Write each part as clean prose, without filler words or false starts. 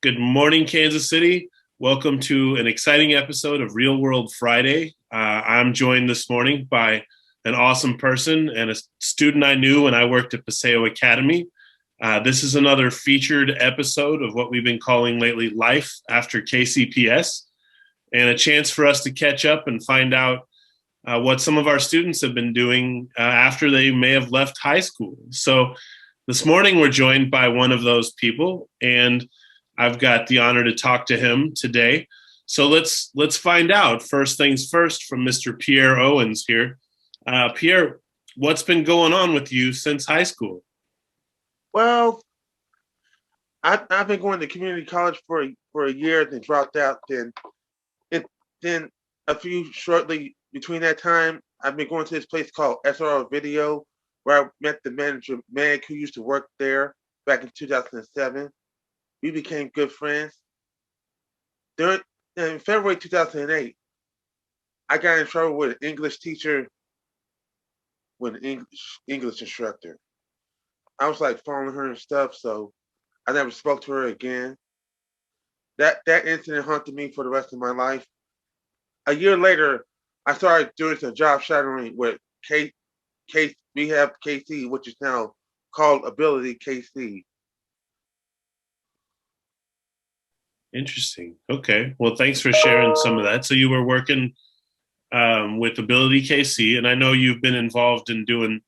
Good morning, Kansas City. Welcome to an exciting episode of Real World Friday. I'm joined this morning by an awesome person and a student I knew when I worked at Paseo Academy. This is another featured episode of what we've been calling lately Life After KCPS, and a chance for us to catch up and find out what some of our students have been doing after they may have left high school. So this morning we're joined by one of those people, and I've got the honor to talk to him today. So let's find out. First things first, from Mr. Pierre Owens here. Pierre, what's been going on with you since high school? Well, I've been going to community college for a year, then dropped out. Then a few shortly between that time, I've been going to this place called SRO Video, where I met the manager Meg, who used to work there back in 2007. We became good friends. During in February 2008, I got in trouble with an English teacher, with an English instructor. I was like following her and stuff, so I never spoke to her again. That incident haunted me for the rest of my life. A year later, I started doing some job shadowing with we have KC, which is now called Ability KC. Interesting. Okay. Well, thanks for sharing some of that. So you were working with Ability KC, and I know you've been involved in doing,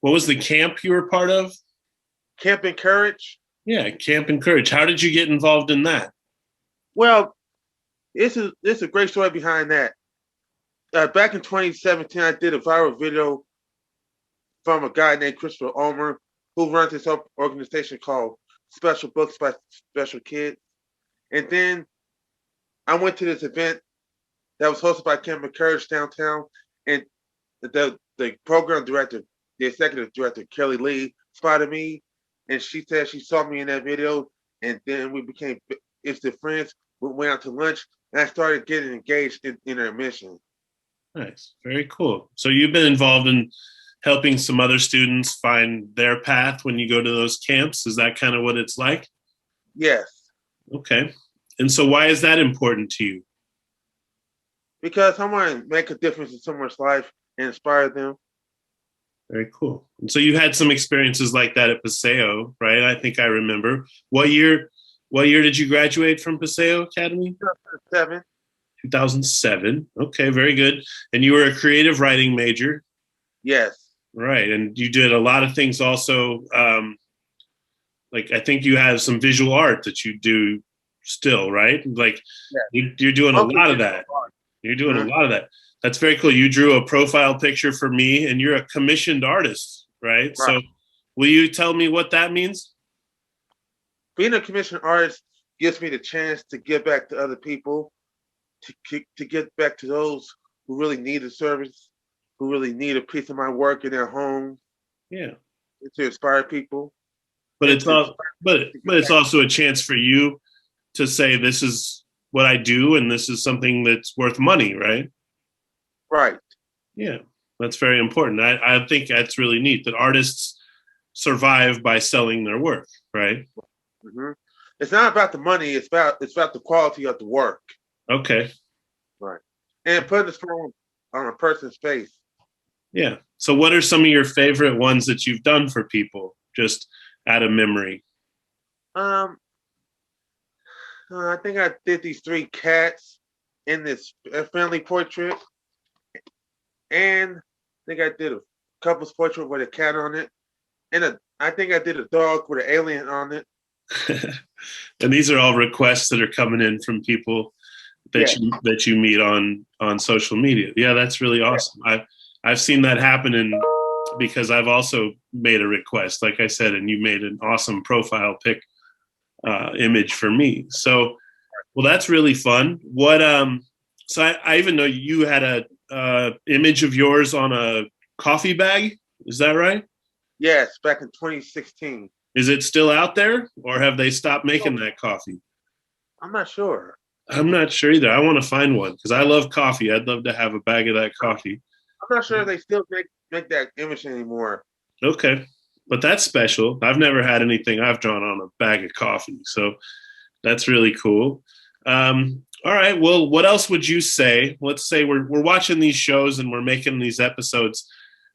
what was the camp you were part of? Camp and Courage. Yeah, Camp and Courage. How did you get involved in that? Well, this is a great story behind that. Back in 2017, I did a viral video from a guy named Christopher Omer, who runs this organization called Special Books by Special Kids. And then I went to this event that was hosted by Camp and Courage downtown, and the program director, the executive director, Kelly Lee, spotted me, and she said she saw me in that video, and then we became instant friends. We went out to lunch, and I started getting engaged in her mission. Nice. Very cool. So you've been involved in helping some other students find their path when you go to those camps. Is that kind of what it's like? Yes, Okay. And so why is that important to you? because I want to make a difference in someone's life and inspire them. Very cool. And so you had some experiences like that at Paseo, right? I think I remember. What year did you graduate from Paseo Academy? 7. 2007. Okay, very good. And you were a creative writing major, Yes. right? And you did a lot of things also. Like I think you have some visual art that you do still, right? Like Yeah. you're doing a Mostly lot of visual that. art. You're doing a Mhm. lot of that. That's very cool. You drew a profile picture for me, and you're a commissioned artist, right? Right. So, will you tell me what that means? Being a commissioned artist gives me the chance to give back to other people, to get back to those who really need a service, who really need a piece of my work in their home, Yeah, and to inspire people, but and it's to all, inspire but to but get it's back. also a chance for you to say this is what I do, and this is something that's worth money, right? Right. Yeah, that's very important. I think that's really neat that artists survive by selling their work, right? hmm It's not about the money. It's about the quality of the work. Okay, Right. And putting a smile on a person's face. yeah. So, what are some of your favorite ones that you've done for people, just out of memory? Um, I think I did these three cats in this family portrait, and I think I did a couple's portrait with a cat on it, and I think I did a dog with an alien on it. And these are all requests that are coming in from people Yeah, that you meet on social media. Yeah, that's really awesome. I've seen that happen, and because I've also made a request, like I said, and you made an awesome profile pic image for me. So, well, that's really fun. What so I even know you had a image of yours on a coffee bag. Is that right? yes, back in 2016. Is it still out there, or have they stopped Oh, making that coffee? I'm not sure. I'm not sure either. I want to find one because I love coffee. I'd love to have a bag of that coffee. I'm not sure if they still make that image anymore. Okay. But that's special. I've never had anything I've drawn on a bag of coffee. So That's really cool. All right. Well, what else would you say? Let's say we're watching these shows and we're making these episodes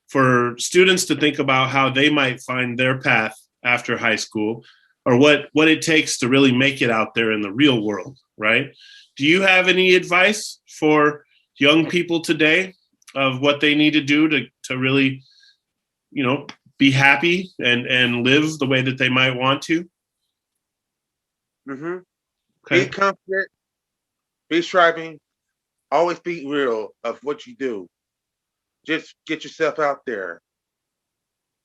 for students to think about how they might find their path after high school, or what it takes to really make it out there in the real world, right? Do you have any advice for young people today of what they need to do to really, be happy and live the way that they might want to? Mm-hmm. Be Okay. confident, be striving, always be real of what you do. Just get yourself out there.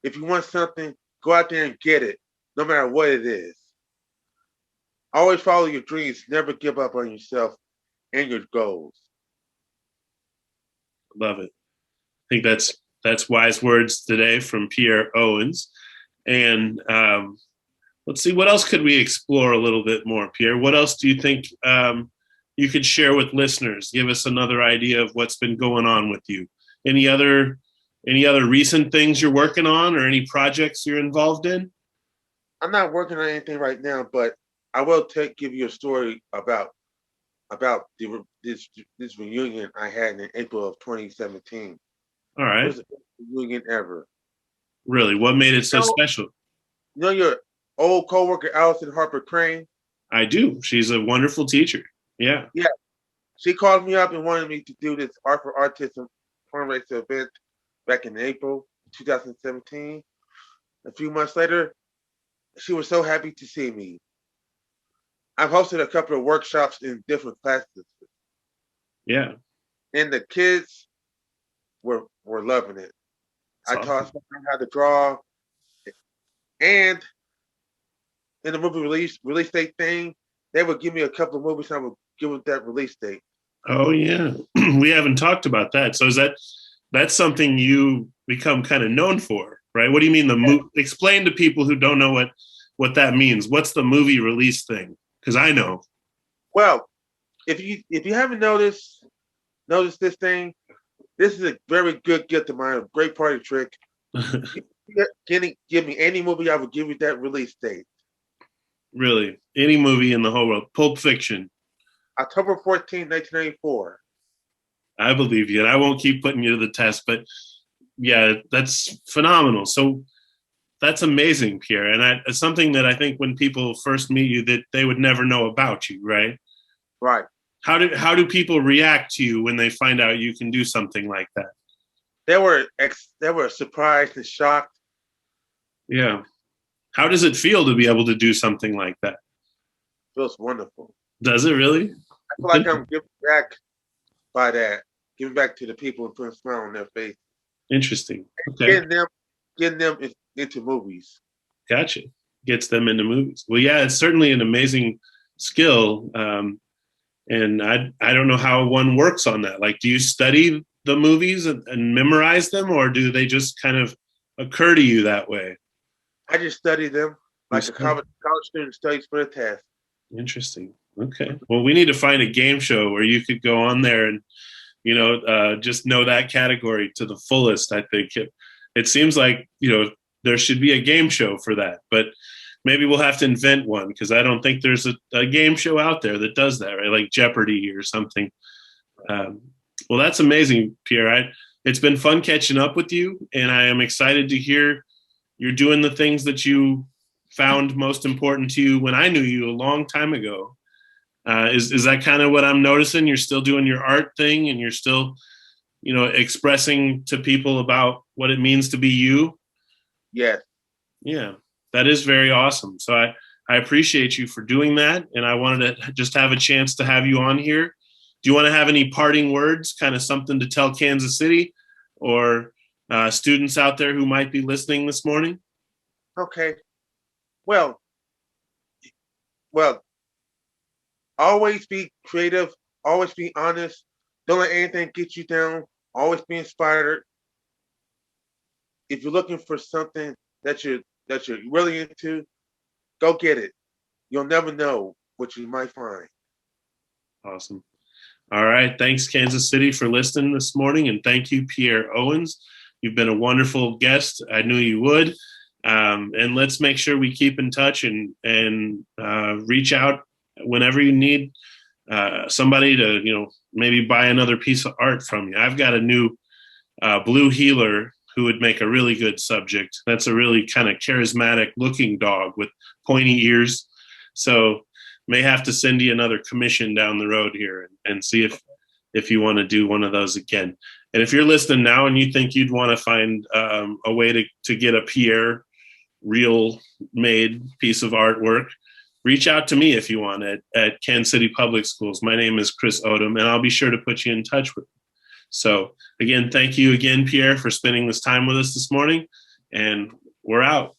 If you want something, go out there and get it, no matter what it is. Always follow your dreams. Never give up on yourself and your goals. Love it. I think that's wise words today from Pierre Owens. And let's see, what else could we explore a little bit more, Pierre? What else do you think you could share with listeners? Give us another idea of what's been going on with you. Any other recent things you're working on, or any projects you're involved in? I'm not working on anything right now, but I will give you a story about this reunion I had in April of 2017. All It right. was the best reunion ever. Really, what made it so You know, special? you know your old coworker Allison Harper Crane? I do. She's a wonderful teacher. Yeah. Yeah, she called me up and wanted me to do this Art for Autism fundraiser event back in April 2017. A few months later, she was so happy to see me. I've hosted a couple of workshops in different classes, Yeah. and the kids were loving it. It's I awesome. taught them how to draw, and in the movie release date thing, they would give me a couple of movies. And I would give them that release date. Oh yeah. We haven't talked about that. So that's something you become kind of known for, right? What do you mean explain to people who don't know what that means. What's the movie release thing? Because I know. Well, if you haven't noticed this thing, this is a very good gift of mine, a great party trick. Give me any movie, I would give you that release date. Really, any movie in the whole world. Pulp Fiction. October 14th, 1994. I believe you, and I won't keep putting you to the test, but yeah, that's phenomenal. So that's amazing, Pierre, and it's something that I think when people first meet you, that they would never know about you, right? Right. How do people react to you when they find out you can do something like that? They were surprised and shocked. Yeah. How does it feel to be able to do something like that? Feels wonderful. Does it really? I feel like I'm giving back by that, giving back to the people and putting a smile on their face. Interesting. Okay. Getting them into movies. Gotcha. Gets them into movies. Well, yeah, it's certainly an amazing skill. And I don't know how one works on that. Like, do you study the movies and memorize them, or do they just kind of occur to you that way? I just study them like a college student studies for a test. Interesting. Okay. Well, we need to find a game show where you could go on there and, just know that category to the fullest. I think it seems like, there should be a game show for that, but maybe we'll have to invent one, because I don't think there's a game show out there that does that, right? Like Jeopardy or something. Well, that's amazing, Pierre. It's been fun catching up with you, and I am excited to hear you're doing the things that you found most important to you when I knew you a long time ago. Is that kind of what I'm noticing? You're still doing your art thing, and you're still, expressing to people about what it means to be you. Yes. Yeah, that is very awesome. So I appreciate you for doing that, and I wanted to just have a chance to have you on here. Do you want to have any parting words, kind of something to tell Kansas City or students out there who might be listening this morning? Okay. Well, always be creative, always be honest. Don't let anything get you down. Always be inspired. If you're looking for something that you're really into, go get it. You'll never know what you might find. Awesome. All right. Thanks, Kansas City, for listening this morning. And thank you, Pierre Owens. You've been a wonderful guest. I knew you would. And let's make sure we keep in touch and reach out whenever you need somebody to, maybe buy another piece of art from you. I've got a new blue heeler who would make a really good subject. That's a really kind of charismatic looking dog with pointy ears. So may have to send you another commission down the road here and see if you want to do one of those again. And if you're listening now and you think you'd want to find a way to get a Pierre real made piece of artwork, reach out to me if you want at Kansas City Public Schools. My name is Chris Odam, and I'll be sure to put you in touch with you. So again, thank you again, Pierre, for spending this time with us this morning, and we're out.